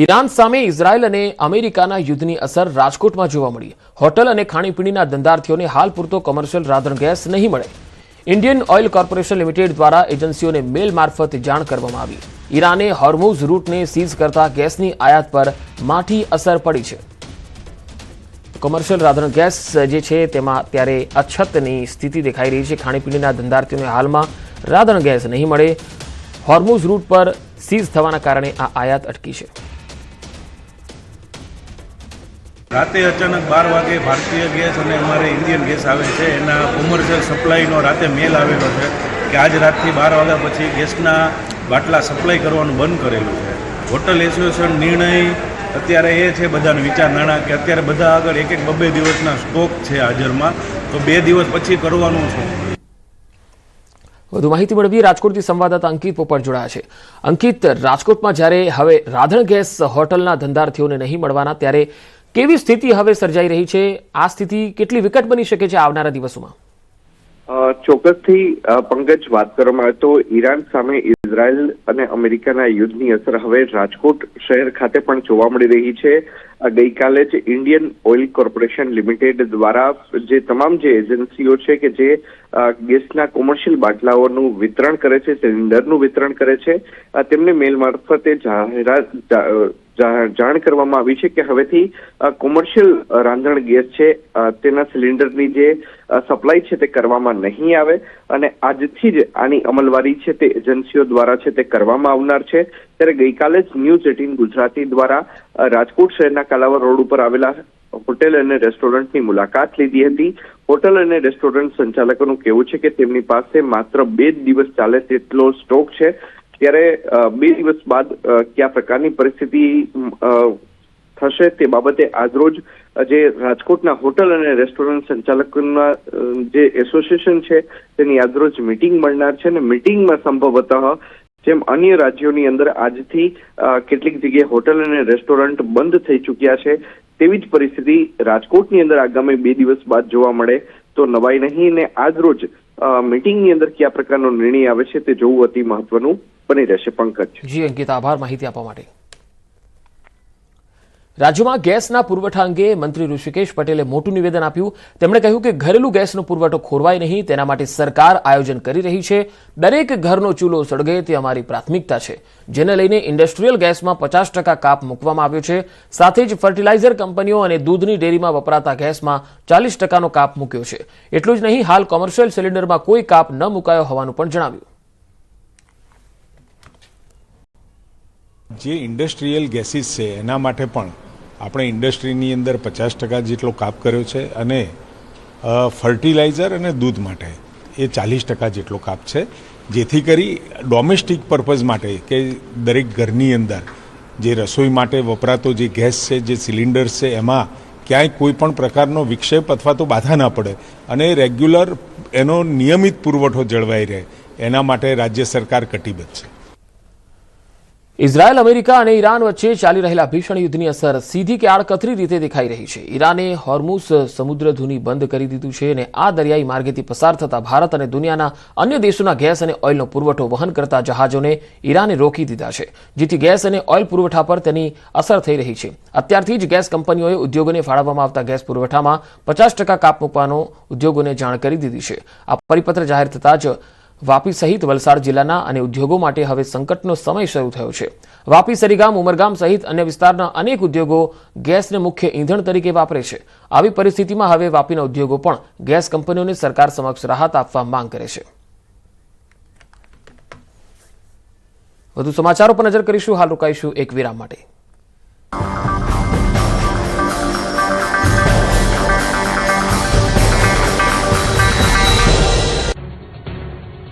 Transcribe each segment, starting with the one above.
Iran સામે Israel અને અમેરિકાના યુદ્ધની અસર રાજકોટમાં જોવા મળી। હોટલ અને ખાણીપીણીના ધંધાર્થીઓને હાલ પૂરતો કોમર્શિયલ રાંધણ ગેસ નહીં મળે। ઇન્ડિયન ઓઇલ કોર્પોરેશન લિમિટેડ દ્વારા એજન્સીઓને મેલ મારફત જાણ કરવામાં આવી। ઈરાને હોર્મુઝ રૂટને સીઝ કરતા ગેસની આયાત પર માઠી અસર પડી છે। કોમર્શિયલ રાંધણ ગેસ જે છે તેમાં અત્યારે અછતની સ્થિતિ દેખાઈ રહી છે। ખાણીપીણીના ધંધાર્થીઓને હાલમાં રાંધણ ગેસ નહીં મળે। હોર્મુઝ રૂટ પર સીઝ થવાના કારણે આ આયાત અટકી છે। રાતે અચાનક 12 વાગે ભારતીય ગેસ અને અમારે ઇન્ડિયન ગેસ આવે છે એના કોમર્શિયલ સપ્લાયનો રાતે મેલ આવેલો છે કે આજ રાતથી 12 વાગ્યા પછી ગેસના બાટલા સપ્લાય કરવાનું બંધ કરેલું છે। હોટલ એસોસિએશન નિર્ણય અત્યારે એ છે બધાને વિચારણાણા કે અત્યારે બધા આગળ એક એક 2 દિવસના સ્ટોક છે હાજરમાં, તો 2 દિવસ પછી કરવાનું છે। વધુ માહિતી મેળવી રાજકોટથી સંવાદદાતા અંકિત પોપટ જોડાયા છે। અંકિત, રાજકોટમાં જ્યારે હવે રાંધણ ગેસ હોટલના ધંધાર્થીઓને નહીં મળવાના ત્યારે કેવી સ્થિતિ હવે સર્જાઈ રહી છે? આ સ્થિતિ કેટલી વિકટ બની શકે છે આવનારા દિવસોમાં? ચોક્કસથી પંકજ, વાત કરવામાં આવે તો ઈરાન સામે ઇઝરાયલ અને અમેરિકાના યુદ્ધની અસર હવે રાજકોટ શહેર ખાતે પણ જોવા મળી રહી છે। ગઈકાલે જ ઇન્ડિયન ઓઇલ કોર્પોરેશન લિમિટેડ દ્વારા જે તમામ જે એજન્સીઓ છે કે જે ગેસના કોમર્શિયલ બાટલાઓનું વિતરણ કરે છે, સિલિન્ડરનું વિતરણ કરે છે, તેમને મેલ મારફતે જાણ કરવામાં આવી છે કે હવેથી કોમર્શિયલ રાંધણ ગેસ છે તેના સિલિન્ડરની જે સપ્લાય છે તે કરવામાં નહીં આવે અને આજથી જ આની અમલવારી છે તે એજન્સીઓ દ્વારા છે તે કરવામાં આવનાર છે। ત્યારે ગઈકાલે જ ન્યૂઝ 18 ગુજરાતી દ્વારા રાજકોટ શહેરના કાલાવડ રોડ ઉપર આવેલા હોટેલ અને રેસ્ટોરન્ટની મુલાકાત લીધી હતી। હોટેલ અને રેસ્ટોરન્ટ સંચાલકોનું કહેવું છે કે તેમની પાસે માત્ર 2 દિવસ ચાલે તેટલો સ્ટોક છે। ત્યારે 2 દિવસ બાદ કયા પ્રકારની પરિસ્થિતિ થશે તે બાબતે આજરોજ જે રાજકોટના હોટલ અને રેસ્ટોરન્ટ સંચાલકોના જે એસોસિએશન છે તેની આજરોજ મિટિંગ મળનાર છે અને મિટિંગમાં સંભવતઃ જેમ અન્ય રાજ્યોની અંદર આજથી કેટલીક જગ્યાએ હોટલ અને રેસ્ટોરન્ટ બંધ થઈ ચૂક્યા છે તેવી જ પરિસ્થિતિ રાજકોટની અંદર આગામી 2 દિવસ બાદ જોવા મળે તો નવાઈ નહીં। ને આજરોજ મીટિંગની અંદર કયા પ્રકારનો નિર્ણય આવે છે તે જોવું અતિ મહત્વનું બની રહેશે। પંકજ જી અંકિત, આભાર માહિતી આપવા માટે। રાજ્યમાં ગેસના પુરવઠા અંગે મંત્રી ઋષિકેશ પટેલે મોટું નિવેદન આપ્યું। તેમણે કહ્યું કે ઘરેલું ગેસનો પુરવઠો ખોરવાય નહીં તેના માટે સરકાર આયોજન કરી રહી છે। દરેક ઘરનો ચૂલો સળગે તે અમારી પ્રાથમિકતા છે, જેને લઈને ઇન્ડસ્ટ્રીયલ ગેસમાં 50% કાપ મૂકવામાં આવ્યો છે। સાથે જ ફર્ટિલાઇઝર કંપનીઓ અને દૂધની ડેરીમાં વપરાતા ગેસમાં 40%નો કાપ મૂક્યો છે। એટલું જ નહીં, હાલ કોમર્શિયલ સિલિન્ડરમાં કોઈ કાપ ન મુકાયો હોવાનું પણ જણાવ્યું। જે ઇન્ડસ્ટ્રીયલ ગેસીસ છે એના માટે પણ આપણે ઇન્ડસ્ટ્રીની અંદર 50% જેટલો કાપ કર્યો છે અને ફર્ટિલાઇઝર અને દૂધ માટે એ 40% જેટલો કાપ છે, જેથી કરી ડોમેસ્ટિક પર્પઝ માટે કે દરેક ઘરની અંદર જે રસોઈ માટે વપરાતો જે ગેસ છે, જે સિલિન્ડર્સ છે, એમાં ક્યાંય કોઈ પણ પ્રકારનો વિક્ષેપ અથવા તો બાધા ના પડે અને રેગ્યુલર એનો નિયમિત પુરવઠો જળવાઈ રહે એના માટે રાજ્ય સરકાર કટિબદ્ધ છે। ઇઝરાયલ, અમેરિકા અને ઈરાન વચ્ચે ચાલી રહેલા ભીષણ યુદ્ધની અસર સીધી કે આડકતરી રીતે દેખાઈ રહી છે। ઈરાને હોર્મુઝ સમુદ્રધુની બંધ કરી દીધું છે અને આ દરિયાઈ માર્ગેથી પસાર થતા ભારત અને દુનિયાના અન્ય દેશોના ગેસ અને ઓઇલનો પુરવઠો વહન કરતા જહાજોને ઈરાને રોકી દીધા છે, જેથી ગેસ અને ઓઇલ પુરવઠા પર તેની અસર થઈ રહી છે। અત્યારથી જ ગેસ કંપનીઓએ ઉદ્યોગોને ફાળવવામાં આવતા ગેસ પુરવઠામાં 50% કાપ મૂકવાનો ઉદ્યોગોને જાણ કરી દીધી છે। આ પરિપત્ર જાહેર થતાં જ વાપી સહિત વલસાડ જિલ્લાના અને ઉદ્યોગો માટે હવે સંકટનો સમય શરૂ થયો છે। વાપી, સરીગામ, ઉમરગામ સહિત અન્ય વિસ્તારના અનેક ઉદ્યોગો ગેસને મુખ્ય ઈંધણ તરીકે વાપરે છે। આવી પરિસ્થિતિમાં હવે વાપીના ઉદ્યોગો પણ ગેસ કંપનીઓને સરકાર સમક્ષ રાહત આપવા માંગ કરે છે। વધુ સમાચારો પર નજર કરીશું, હાલ રોકાઈશું એક વિરામ માટે।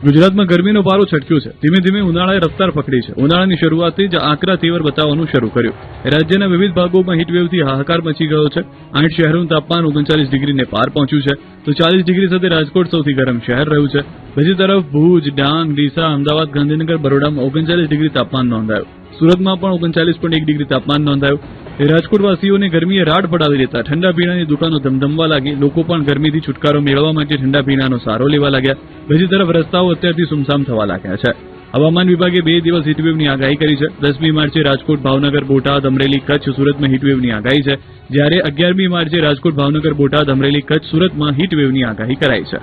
ગુજરાતમાં ગરમીનો પારો છટક્યો છે। ધીમે ધીમે ઉનાળાએ રફતાર પકડી છે। ઉનાળાની શરૂઆતથી જ આકરા તેવર બતાવવાનું શરૂ કર્યું। રાજ્યના વિવિધ ભાગોમાં હીટવેવથી હાહાકાર મચી ગયો છે। 8 શહેરોનું તાપમાન 39 ડિગ્રીને પાર પહોંચ્યું છે, તો 40 ડિગ્રી સાથે રાજકોટ સૌથી ગરમ શહેર રહ્યું છે। બીજી તરફ ભુજ, ડાંગ, ડીસા, અમદાવાદ, ગાંધીનગર, બરોડામાં 39 ડિગ્રી તાપમાન નોંધાયું। સુરતમાં પણ 39.1 ડિગ્રી તાપમાન નોંધાયું। રાજકોટવાસીઓને ગરમીએ રાડ પડાવી દેતા ઠંડા પીણાની દુકાનો ધમધમવા લાગી। લોકો પણ ગરમીથી છુટકારો મેળવવા માટે ઠંડા પીણાનો સહારો લેવા લાગ્યા। બીજી તરફ રસ્તાઓ અત્યારથી સુમસામ થવા લાગ્યા છે। હવામાન વિભાગે 2 દિવસ હીટવેવની આગાહી કરી છે. 10મી માર્ચે રાજકોટ, ભાવનગર, બોટાદ, અમરેલી, કચ્છ, સુરતમાં હીટવેવની આગાહી છે, જ્યારે 11મી માર્ચે રાજકોટ, ભાવનગર, બોટાદ, અમરેલી, કચ્છ, સુરતમાં હીટવેવની આગાહી કરાઈ છે.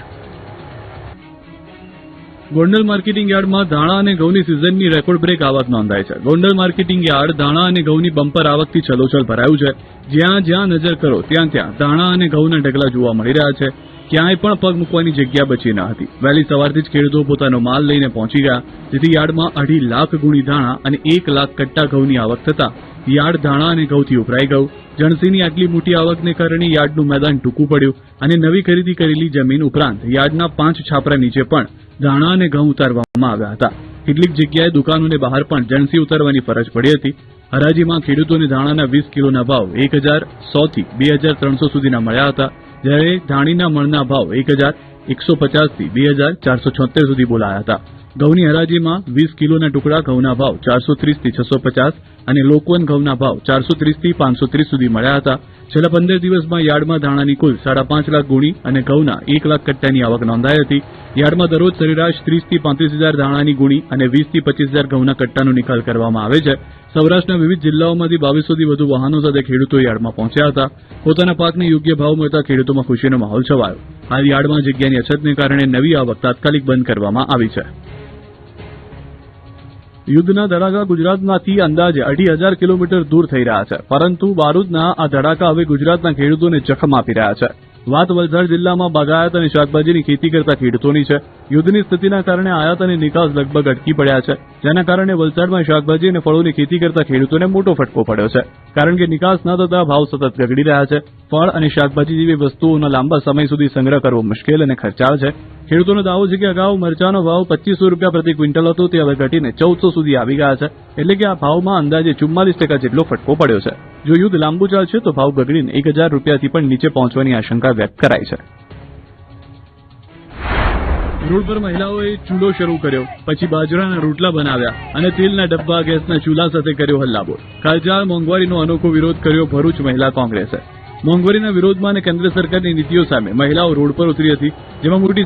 ગોંડલ માર્કેટિંગ યાર્ડમાં ધાણા અને ઘઉંની સિઝનની રેકોર્ડ બ્રેક આવક નોંધાઈ છે. ગોંડલ માર્કેટિંગ યાર્ડ ધાણા અને ઘઉંની બમ્પર આવકથી છલોછલ ભરાયું છે. જ્યાં નજર કરો ત્યાં ધાણા અને ઘઉંના ઢગલા જોવા મળી રહ્યા છે. ક્યાંય પણ પગ મૂકવાની જગ્યા બચી ન હતી. વહેલી સવારથી જ ખેડૂતો પોતાનો માલ લઈને પહોંચી ગયા, જેથી યાર્ડમાં 2.5 લાખ ગુણી ધાણા અને 1 લાખ કટ્ટા ઘઉંની આવક થતા યાર્ડ ધાણા અને ઘઉંથી ઉભરાઈ ગયું. જણસીની આટલી મોટી આવકને કારણે યાર્ડનું મેદાન ટૂંકું પડ્યું અને નવી ખરીદી કરેલી જમીન ઉપરાંત યાર્ડના 5 છાપરા નીચે પણ ધાણા અને ઘઉં ઉતારવામાં આવ્યા હતા. કેટલીક જગ્યાએ દુકાનોને બહાર પણ જણસી ઉતારવાની ફરજ પડી હતી. હરાજીમાં ખેડૂતોને ધાણાના 20 કિલોના ભાવ 1100 થી 2300 સુધીના મળ્યા હતા, જ્યારે ધાણીના મણના ભાવ 1150 થી 2476 સુધી બોલાયા હતા. ઘઉંની હરાજીમાં 20 કિલોના ટુકડા ઘઉંના ભાવ 430 થી 650 અને લોકવન ઘઉંના ભાવ 430 થી 530 સુધી મળ્યા હતા. છેલ્લા 15 દિવસમાં યાર્ડમાં ધાણાની કુલ 5.5 લાખ ગુણી અને ઘઉંના 1 લાખ કટ્ટાની આવક નોંધાઈ હતી. યાર્ડમાં દરરોજ સરેરાશ 30 થી 35 હજાર ધાણાની ગુણી અને 20 થી 25 હજાર ઘઉંના કટ્ટાનો નિકાલ કરવામાં આવે છે. સૌરાષ્ટ્રના વિવિધ જિલ્લાઓમાંથી 2200 થી વધુ વાહનો સાથે ખેડૂતો યાર્ડમાં પહોંચ્યા હતા. પોતાના પાકને યોગ્ય ભાવ મળતા ખેડૂતોમાં ખુશીનો માહોલ છવાયો. હાલ યાર્ડમાં જગ્યાની અછતને કારણે નવી આવક તાત્કાલિક બંધ કરવામાં આવી છે. યુદ્ધના ધડાકા ગુજરાતમાંથી અંદાજે 2,500 કિલોમીટર દૂર થઈ રહ્યા છે, પરંતુ બારૂદના આ ધડાકા હવે ગુજરાતના ખેડૂતોને જખમ આપી રહ્યા છે. વાત વલસાડ જિલ્લામાં બાગાયત અને શાકભાજીની ખેતી કરતા ખેડૂતોની છે. યુદ્ધની સ્થિતિના કારણે આયાત અને નિકાસ લગભગ અટકી પડ્યા છે, જેના કારણે વલસાડમાં શાકભાજી અને ફળોની ખેતી કરતા ખેડૂતોને મોટો ફટકો પડ્યો છે, કારણ કે નિકાસ ન થતા ભાવ સતત ગગડી રહ્યા છે. ફળ અને શાકભાજી જેવી વસ્તુઓનો લાંબા સમય સુધી સંગ્રહ કરવો મુશ્કેલ અને ખર્ચાળ છે. ખેડૂતોનો દાવો છે કે અગાઉ મરચાનો ભાવ 2500 રૂપિયા પ્રતિ ક્વિન્ટલ હતો, તે હવે ઘટીને 1400 સુધી આવી ગયા છે. એટલે કે આ ભાવમાં અંદાજે 44% જેટલો ફટકો પડ્યો છે. જો યુદ્ધ લાંબુ ચાલશે તો ભાવ ગગડીને 1000 રૂપિયાથી પણ નીચે પહોંચવાની આશંકા વ્યક્ત કરાઈ છે. રોડ પર મહિલાઓએ ચૂલો શરૂ કર્યો, પછી બાજરાના રોટલા બનાવ્યા અને તેલના ડબ્બા ગેસના ચૂલા સાથે કર્યો હલ્લાબોલ. કાળઝાળ મોંઘવારીનો અનોખો વિરોધ કર્યો ભરૂચ મહિલા કોંગ્રેસે. મોંઘવારીના વિરોધમાં અને કેન્દ્ર સરકારની નીતિઓ સામે મહિલાઓ રોડ પર ઉતરી હતી, જેમાં મોટી